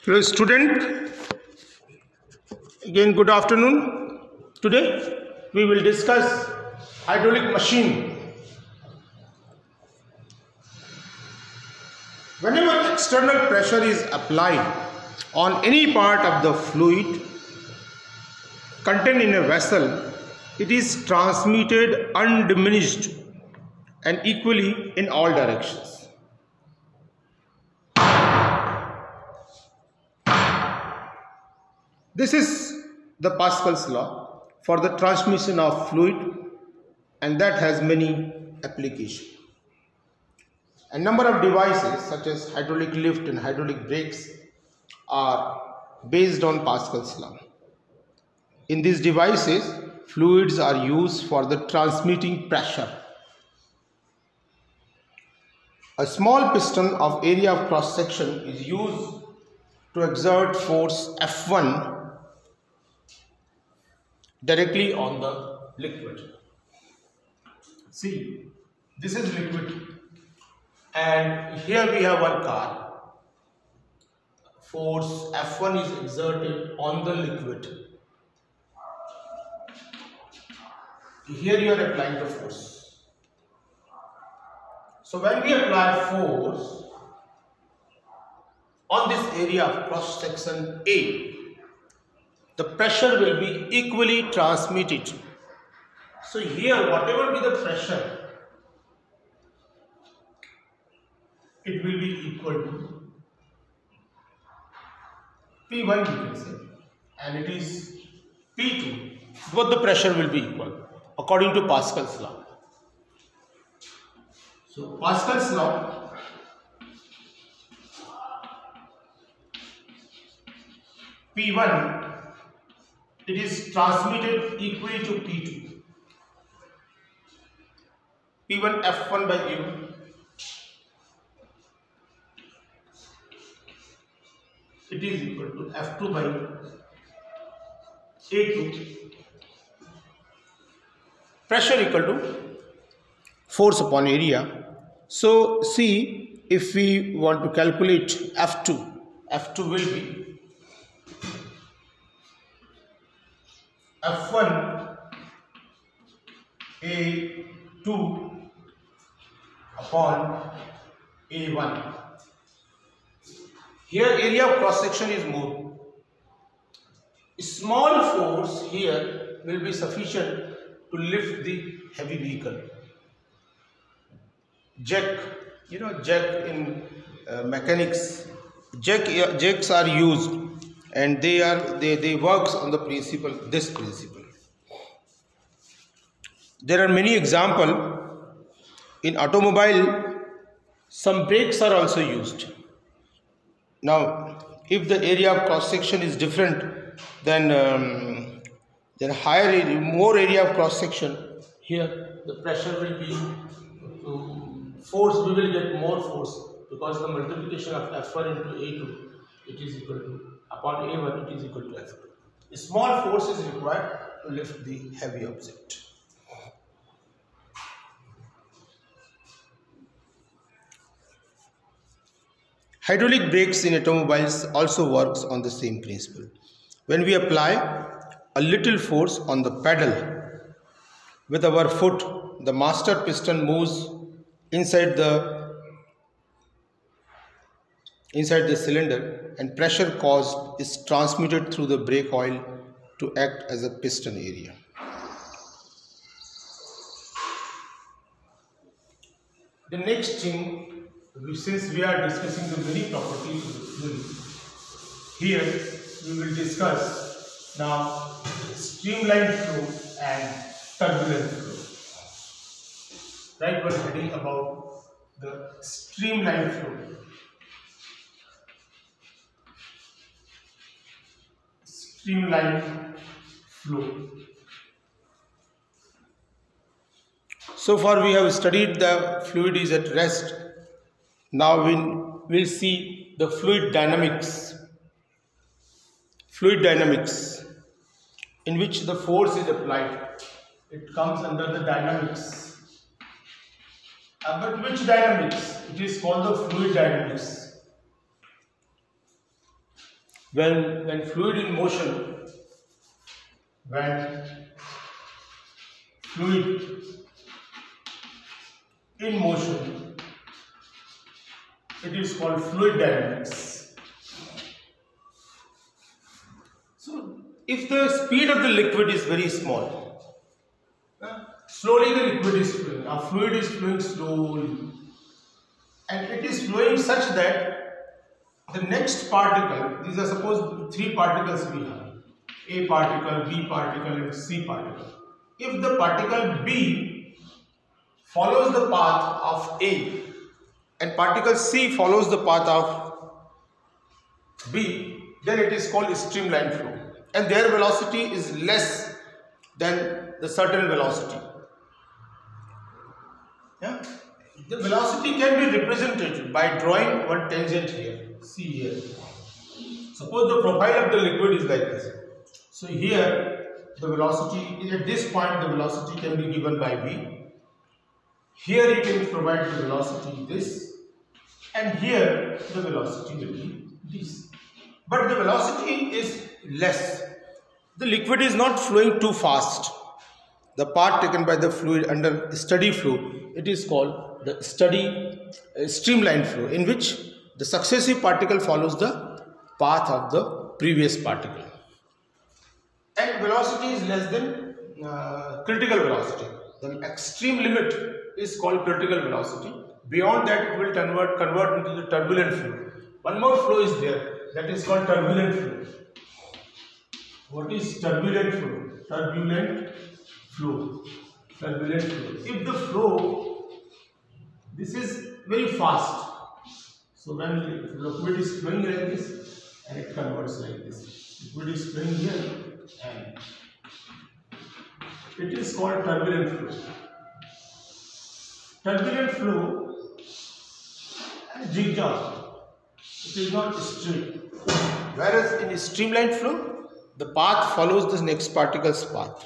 Hello student, again good afternoon. Today we will discuss hydraulic machine. Whenever external pressure is applied on any part of the fluid contained in a vessel, it is transmitted undiminished and equally in all directions. This is the Pascal's law for the transmission of fluid, and that has many applications. A number of devices such as hydraulic lift and hydraulic brakes are based on Pascal's law. In these devices, fluids are used for the transmitting pressure. A small piston of area of cross section is used to exert force F1 directly on the liquid. See, this is liquid, and here we have one car. Force F1 is exerted on the liquid. Here you are applying the force. So when we apply force on this area of cross section A, the pressure will be equally transmitted. So here, whatever be the pressure, it will be equal to P1, you can say, and it is P2. Both the pressure will be equal according to Pascal's law. So Pascal's law, P1, it is transmitted equally to P2. P1 F1 by A1. It is equal to F2 by A2. Pressure equal to force upon area. So see, if we want to calculate F2 will be F1 A2 upon A1. Here area of cross section is more. A small force here will be sufficient to lift the heavy vehicle. Jack, jack in mechanics, jacks are used, and they works on the this principle. There are many examples. In automobile, some brakes are also used. Now, if the area of cross section is different, then more area of cross section, here the pressure will be force. We will get more force because the multiplication of F1 into A2, it is equal to upon A1, it is equal to F2. A small force is required to lift the heavy object. Hydraulic brakes in automobiles also works on the same principle. When we apply a little force on the pedal with our foot, the master piston moves inside the cylinder, and pressure caused is transmitted through the brake oil to act as a piston area. The next thing, since we are discussing the many properties of the fluid, here we will discuss now streamlined flow and turbulent flow. Right, one heading about the streamlined flow. Streamlined flow. So far we have studied the fluid is at rest. Now we'll see the fluid dynamics. Fluid dynamics, in which the force is applied. It comes under the dynamics. But which dynamics? It is called the fluid dynamics. when fluid in motion, when fluid in motion, it is called fluid dynamics. So if the speed of the liquid is very small, slowly the liquid is flowing, our fluid is flowing slowly, and it is flowing such that the next particle, these are suppose 3 particles we have, A particle, B particle and C particle. If the particle B follows the path of A and particle C follows the path of B, then it is called streamline flow, and their velocity is less than the certain velocity. Yeah? The velocity can be represented by drawing one tangent here. See here. Suppose the profile of the liquid is like this. So here the velocity, at this point the velocity can be given by V. Here you can provide the velocity this, and here the velocity will be this. But the velocity is less. The liquid is not flowing too fast. The part taken by the fluid under steady flow, it is called the steady streamline flow, in which the successive particle follows the path of the previous particle. And velocity is less than critical velocity. The extreme limit is called critical velocity. Beyond that, it will convert into the turbulent flow. One more flow is there, that is called turbulent flow. What is turbulent flow? Turbulent flow. Turbulent flow. If the flow, this is very fast. So when the liquid is flowing like this, and it converts like this. Liquid is flowing here, and it is called turbulent flow. Turbulent flow and zigzag. It is not straight. Whereas in a streamlined flow, the path follows the next particle's path.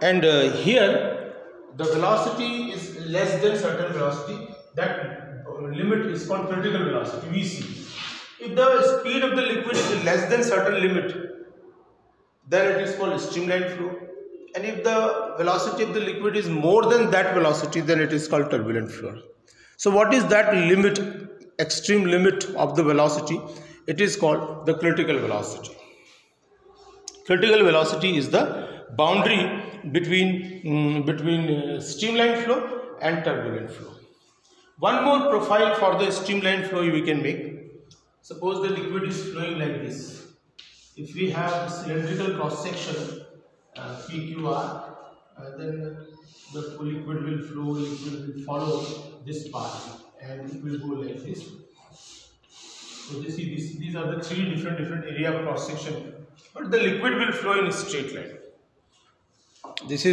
And here the velocity is less than certain velocity. That limit is called critical velocity, VC. If the speed of the liquid is less than certain limit, then it is called streamlined flow. And if the velocity of the liquid is more than that velocity, then it is called turbulent flow. So what is that limit, extreme limit of the velocity? It is called the critical velocity. Critical velocity is the boundary between streamlined flow and turbulent flow. One more profile for the streamlined flow we can make. Suppose the liquid is flowing like this. If we have a cylindrical cross section PQR, then the liquid will flow, liquid will follow this path, and it will go like this. So you see, these are the 3 different area of cross section, but the liquid will flow in a straight line. This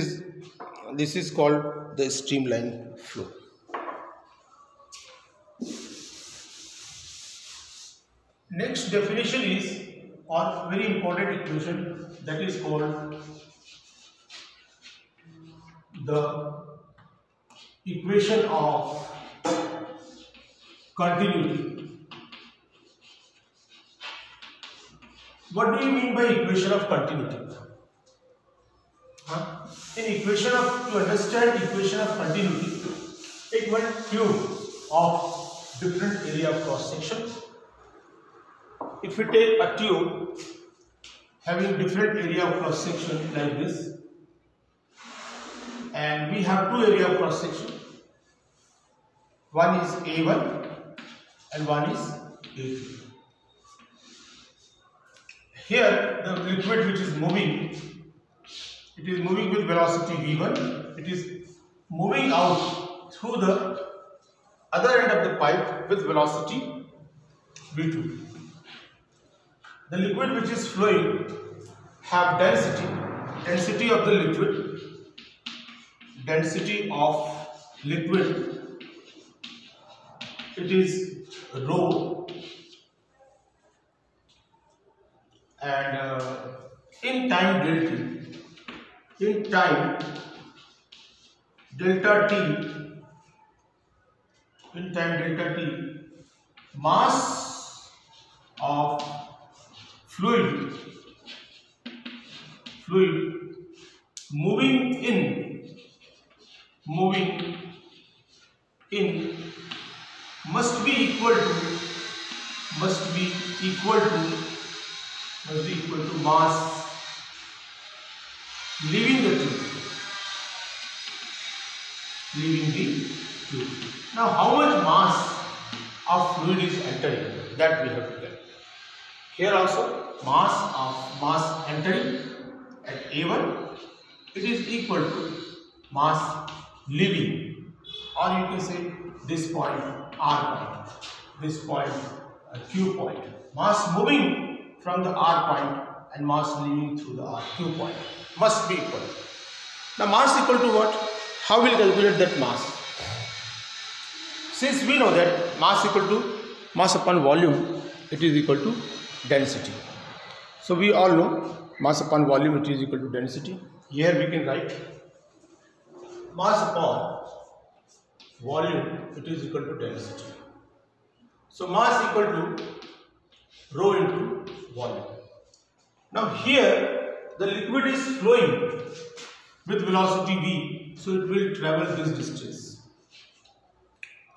is called the streamline flow. Next definition is, or very important equation, that is called the equation of continuity. What do you mean by equation of continuity? To understand equation of continuity, take one tube of different area of cross section. If we take a tube having different area of cross section like this, and we have 2 area of cross section, one is A1 and one is A2. Here the liquid which is moving, it is moving with velocity V1, it is moving out through the other end of the pipe with velocity V2. The liquid which is flowing have density of the liquid, it is rho, and in time delta t, mass of fluid moving in must be equal to mass leaving the tube. Now how much mass of fluid is entering, that we have to get. Here also mass entering at A1, it is equal to mass leaving, or you can say this point R point, this point Q point. Mass moving from the R point and mass leaving through the Q point must be equal. Now mass equal to what? How will calculate that mass? Since we know that mass equal to mass upon volume, it is equal to density. So we all know mass upon volume, it is equal to density. Here we can write mass upon volume, it is equal to density. So mass equal to rho into volume. Now here the liquid is flowing with velocity v, so it will travel this distance.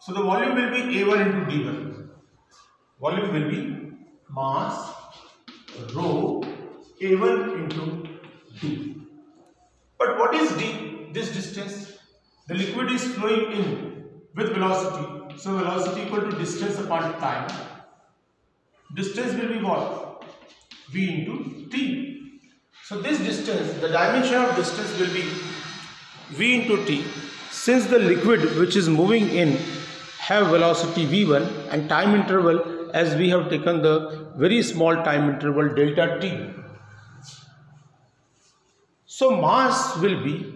So the volume will be A1 into D1. Volume will be mass rho A1 into D. But what is D? This distance. The liquid is flowing in with velocity. So velocity equal to distance upon time. Distance will be what? V into T. So this distance, the dimension of distance will be V into T. Since the liquid which is moving in have velocity V1 and time interval, as we have taken the very small time interval delta T. So mass will be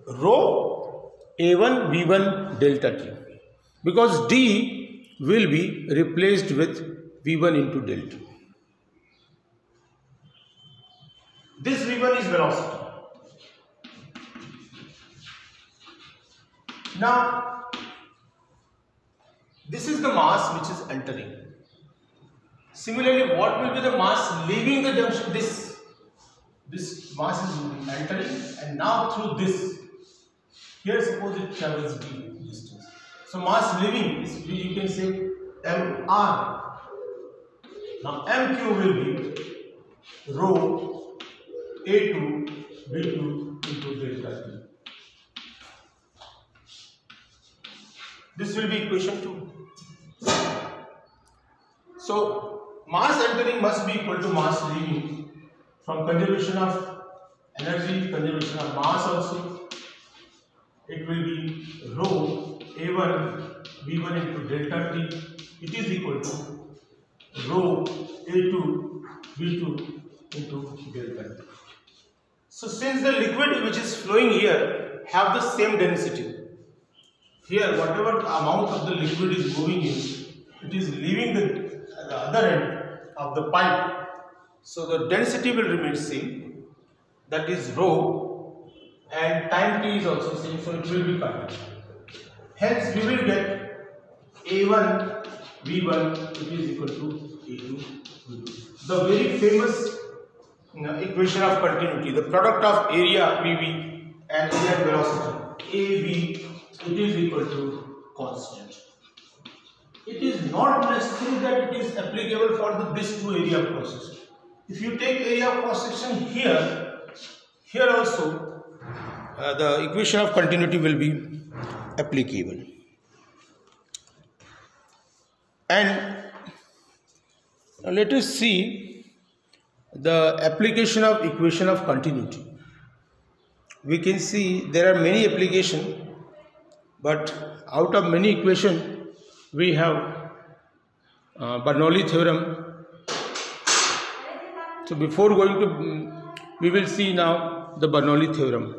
rho A1 V1 delta T, because D will be replaced with V1 into delta. This V1 is velocity. Now this is the mass which is entering. Similarly, what will be the mass leaving the junction? This mass is entering, and now through this, here suppose it travels d distance. So mass leaving is, you can say, mr. Now mq will be rho A2 V2 into delta T. This will be equation 2. So mass entering must be equal to mass leaving. From conservation of energy, conservation of mass also, it will be rho A1 V1 into delta T. It is equal to rho A2 V2 into delta T. So since the liquid which is flowing here have the same density, here whatever amount of the liquid is moving in, it is leaving the other end of the pipe. So the density will remain same, that is rho, and time t is also same, so it will be cut. Hence we will get A1 V1, it is equal to A2 V2. The very famous equation of continuity, the product of area VV and area velocity AV, it is equal to constant. It is not necessary that it is applicable for this two area process. If you take area cross section here also the equation of continuity will be applicable. And let us see the application of equation of continuity. We can see there are many applications, but out of many equations we have Bernoulli theorem. So before going to, we will see now the Bernoulli theorem.